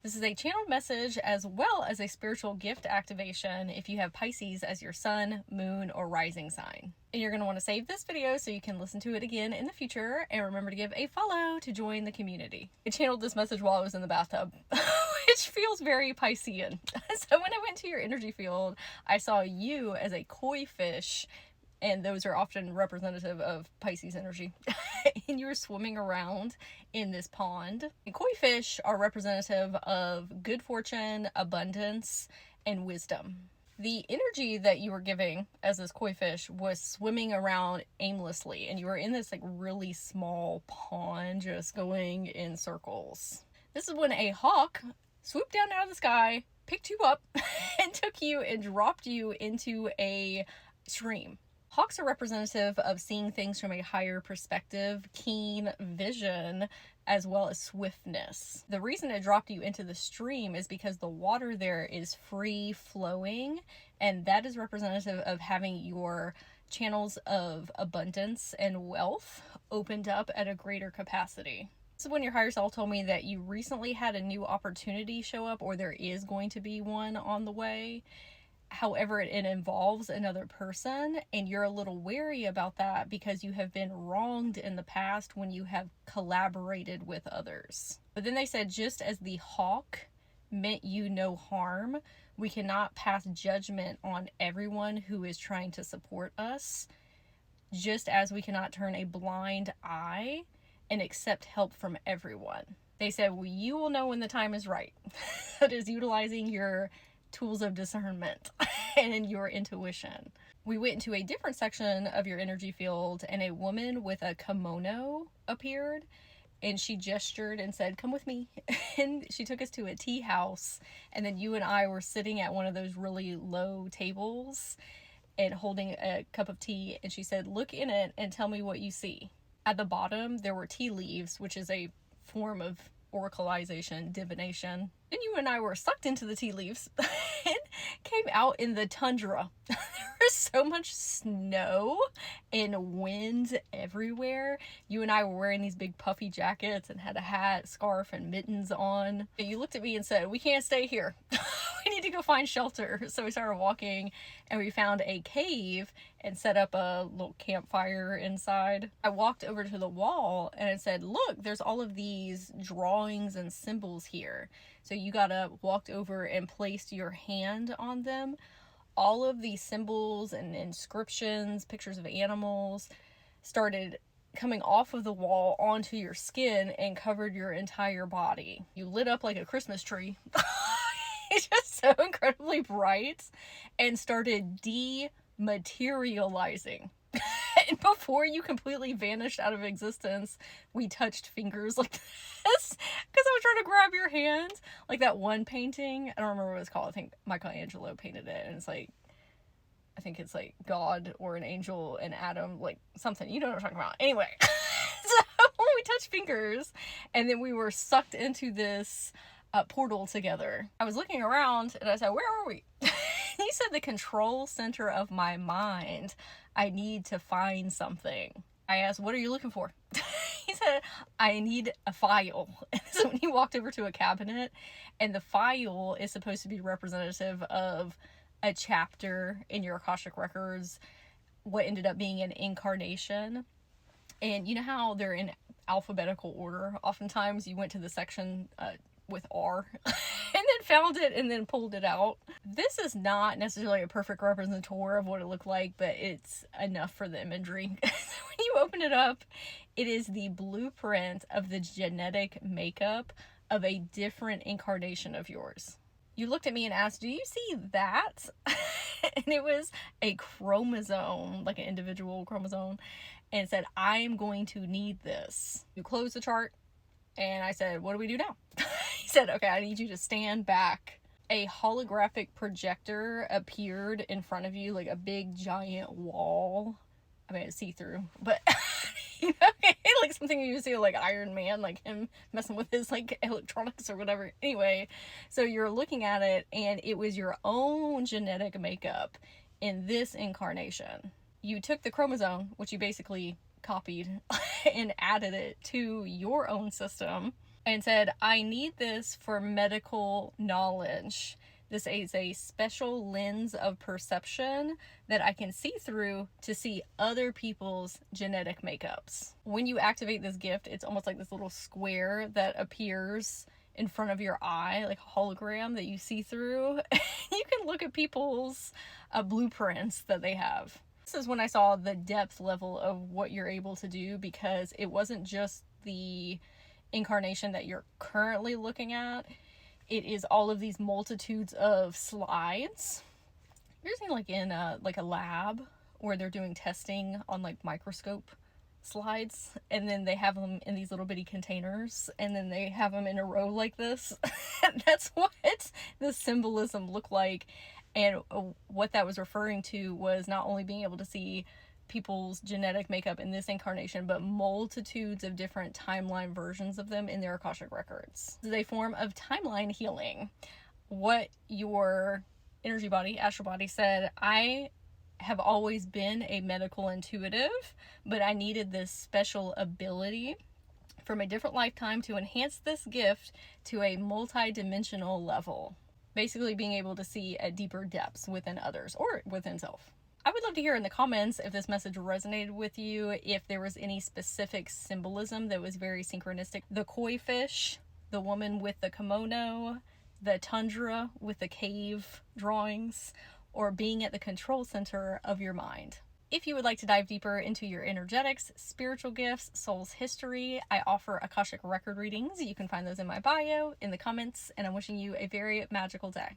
This is a channeled message as well as a spiritual gift activation if you have Pisces as your sun, moon, or rising sign. And you're going to want to save this video so you can listen to it again in the future, and remember to give a follow to join the community. I channeled this message while I was in the bathtub, which feels very Piscean. So when I went to your energy field, I saw you as a koi fish, and those are often representative of Pisces energy. And you were swimming around in this pond. And koi fish are representative of good fortune, abundance, and wisdom. The energy that you were giving as this koi fish was swimming around aimlessly, and you were in this like really small pond just going in circles. This is when a hawk swooped down out of the sky, picked you up, and took you and dropped you into a stream. Hawks are representative of seeing things from a higher perspective, keen vision, as well as swiftness. The reason it dropped you into the stream is because the water there is free flowing, and that is representative of having your channels of abundance and wealth opened up at a greater capacity. This is when your higher self told me that you recently had a new opportunity show up, or there is going to be one on the way. However, it involves another person, and you're a little wary about that because you have been wronged in the past when you have collaborated with others. But then they said, just as the hawk meant you no harm, we cannot pass judgment on everyone who is trying to support us, just as we cannot turn a blind eye and accept help from everyone. They said, well, you will know when the time is right. That is utilizing your tools of discernment and your intuition. We went into a different section of your energy field, and a woman with a kimono appeared, and she gestured and said, come with me. And she took us to a tea house, and then you and I were sitting at one of those really low tables and holding a cup of tea, and she said, look in it and tell me what you see. At the bottom there were tea leaves, which is a form of oracleization, divination. And you and I were sucked into the tea leaves and came out in the tundra. There was so much snow and wind everywhere. You and I were wearing these big puffy jackets and had a hat, scarf, and mittens on. And you looked at me and said, we can't stay here. We need to go find shelter. So we started walking, and we found a cave and set up a little campfire inside. I walked over to the wall and it said, look, there's all of these drawings and symbols here. So you got up, walked over, and placed your hand on them. All of these symbols and inscriptions, pictures of animals, started coming off of the wall onto your skin and covered your entire body. You lit up like a Christmas tree. It's just so incredibly bright, and started dematerializing. And before you completely vanished out of existence, we touched fingers like this because I was trying to grab your hand. Like that one painting, I don't remember what it's called. I think Michelangelo painted it, and it's like, I think it's like God or an angel and Adam, like something. You know what I'm talking about. Anyway, so we touched fingers, and then we were sucked into this portal together. I was looking around and I said, where are we? He said, the control center of my mind. I need to find something. I asked, what are you looking for? He said, I need a file. And so when he walked over to a cabinet, and the file is supposed to be representative of a chapter in your Akashic records, what ended up being an incarnation. And you know how they're in alphabetical order? Oftentimes you went to the section with R and then found it and then pulled it out. This is not necessarily a perfect representator of what it looked like, but it's enough for the imagery. So when you open it up, it is the blueprint of the genetic makeup of a different incarnation of yours. You looked at me and asked, do you see that? And it was a chromosome, like an individual chromosome, and said, I am going to need this. You closed the chart, and I said, what do we do now? He said, okay, I need you to stand back. A holographic projector appeared in front of you, like a big giant wall. I mean, it's see-through, but you know, like something you see like Iron Man, like him messing with his like electronics or whatever. Anyway, so you're looking at it, and it was your own genetic makeup in this incarnation. You took the chromosome, which you basically copied and added it to your own system, and said, I need this for medical knowledge. This is a special lens of perception that I can see through to see other people's genetic makeups. When you activate this gift, it's almost like this little square that appears in front of your eye, like a hologram that you see through. You can look at people's blueprints that they have. This is when I saw the depth level of what you're able to do, because it wasn't just the incarnation that you're currently looking at. It is all of these multitudes of slides. You're seeing like in a lab where they're doing testing on like microscope slides, and then they have them in these little bitty containers, and then they have them in a row like this. That's what the symbolism looked like. And what that was referring to was not only being able to see people's genetic makeup in this incarnation, but multitudes of different timeline versions of them in their Akashic records. This is a form of timeline healing. What your energy body, astral body, said, I have always been a medical intuitive, but I needed this special ability from a different lifetime to enhance this gift to a multi-dimensional level. Basically being able to see at deeper depths within others or within self. I would love to hear in the comments if this message resonated with you, if there was any specific symbolism that was very synchronistic. The koi fish, the woman with the kimono, the tundra with the cave drawings, or being at the control center of your mind. If you would like to dive deeper into your energetics, spiritual gifts, soul's history, I offer Akashic record readings. You can find those in my bio, in the comments, and I'm wishing you a very magical day.